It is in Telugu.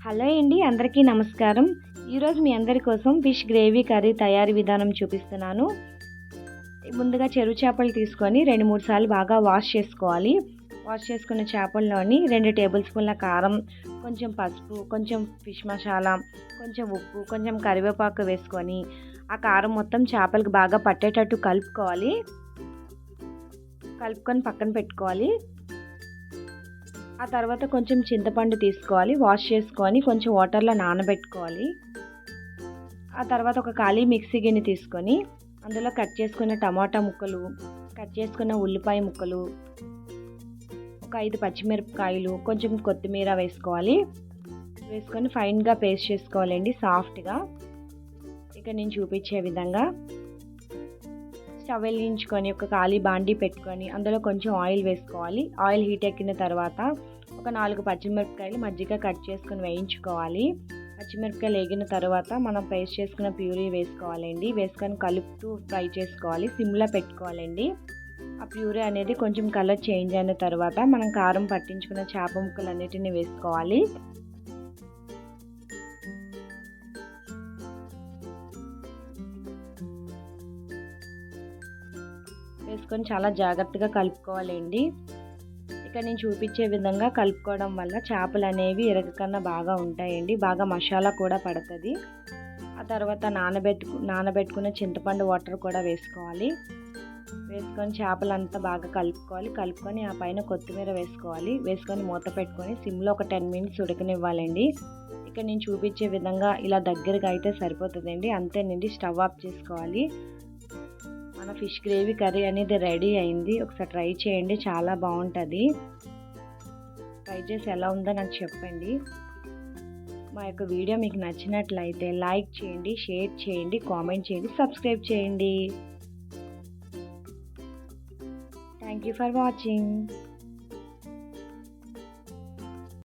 హలో అండి, అందరికీ నమస్కారం. ఈరోజు మీ అందరి కోసం ఫిష్ గ్రేవీ కర్రీ తయారీ విధానం చూపిస్తున్నాను. ముందుగా చెరువు చేపలు తీసుకొని 2-3 సార్లు బాగా వాష్ చేసుకోవాలి. వాష్ చేసుకున్న చేపల్లోని 2 టేబుల్ స్పూన్ల కారం, కొంచెం పసుపు, కొంచెం ఫిష్ మసాలా, కొంచెం ఉప్పు, కొంచెం కరివేపాకు వేసుకొని ఆ కారం మొత్తం చేపలకు బాగా పట్టేటట్టు కలుపుకొని పక్కన పెట్టుకోవాలి. ఆ తర్వాత కొంచెం చింతపండు తీసుకోవాలి, వాష్ చేసుకొని కొంచెం వాటర్లో నానబెట్టుకోవాలి. ఆ తర్వాత ఒక ఖాళీ మిక్సీ గిన్నె తీసుకొని అందులో కట్ చేసుకున్న టమాటా ముక్కలు, కట్ చేసుకున్న ఉల్లిపాయ ముక్కలు, ఒక 5 పచ్చిమిరపకాయలు, కొంచెం కొత్తిమీర వేసుకొని ఫైన్గా పేస్ట్ చేసుకోవాలండి, సాఫ్ట్గా. ఇక నేను చూపించే విధంగా స్టవ్ వెలిగించుకొని ఒక ఖాళీ బాండీ పెట్టుకొని అందులో కొంచెం ఆయిల్ వేసుకోవాలి. ఆయిల్ హీట్ ఎక్కిన తర్వాత ఒక 4 పచ్చిమిరపకాయలు మజ్జిగ కట్ చేసుకొని వేయించుకోవాలి. పచ్చిమిరపకాయలు వేగిన తర్వాత మనం పేస్ట్ చేసుకున్న ప్యూరీ వేసుకోవాలండి. వేసుకొని కలుపుతూ ఫ్రై చేసుకోవాలి, సిమ్లో పెట్టుకోవాలండి. ఆ ప్యూరీ అనేది కొంచెం కలర్ చేంజ్ అయిన తర్వాత మనం కారం పట్టించుకున్న చేప ముక్కలన్నిటిని వేసుకోవాలి. వేసుకొని చాలా జాగ్రత్తగా కలుపుకోవాలండి. ఇక నేను చూపించే విధంగా కలుపుకోవడం వల్ల చేపలు అనేవి ఎరగకన్నా బాగా ఉంటాయండి, బాగా మసాలా కూడా పడుతుంది. ఆ తర్వాత నానబెట్టుకున్న చింతపండు వాటర్ కూడా వేసుకోవాలి. వేసుకొని చేపలంతా బాగా కలుపుకొని ఆ పైన కొత్తిమీర వేసుకొని మూత పెట్టుకొని సిమ్లో ఒక 10 మినిట్స్ ఉడకనివ్వాలండి. ఇక నేను చూపించే విధంగా ఇలా దగ్గరగా అయితే సరిపోతుందండి, అంతేనండి. స్టవ్ ఆఫ్ చేసుకోవాలి. మన ఫిష్ గ్రేవీ కర్రీ అనేది రెడీ అయింది. ఒకసారి ట్రై చేయండి, చాలా బాగుంటుంది. ట్రై చేసి ఎలా ఉందో నాకు చెప్పండి. మా యొక్క వీడియో మీకు నచ్చినట్లయితే లైక్ చేయండి, షేర్ చేయండి, కామెంట్ చేయండి, సబ్స్క్రైబ్ చేయండి. Thank you for watching.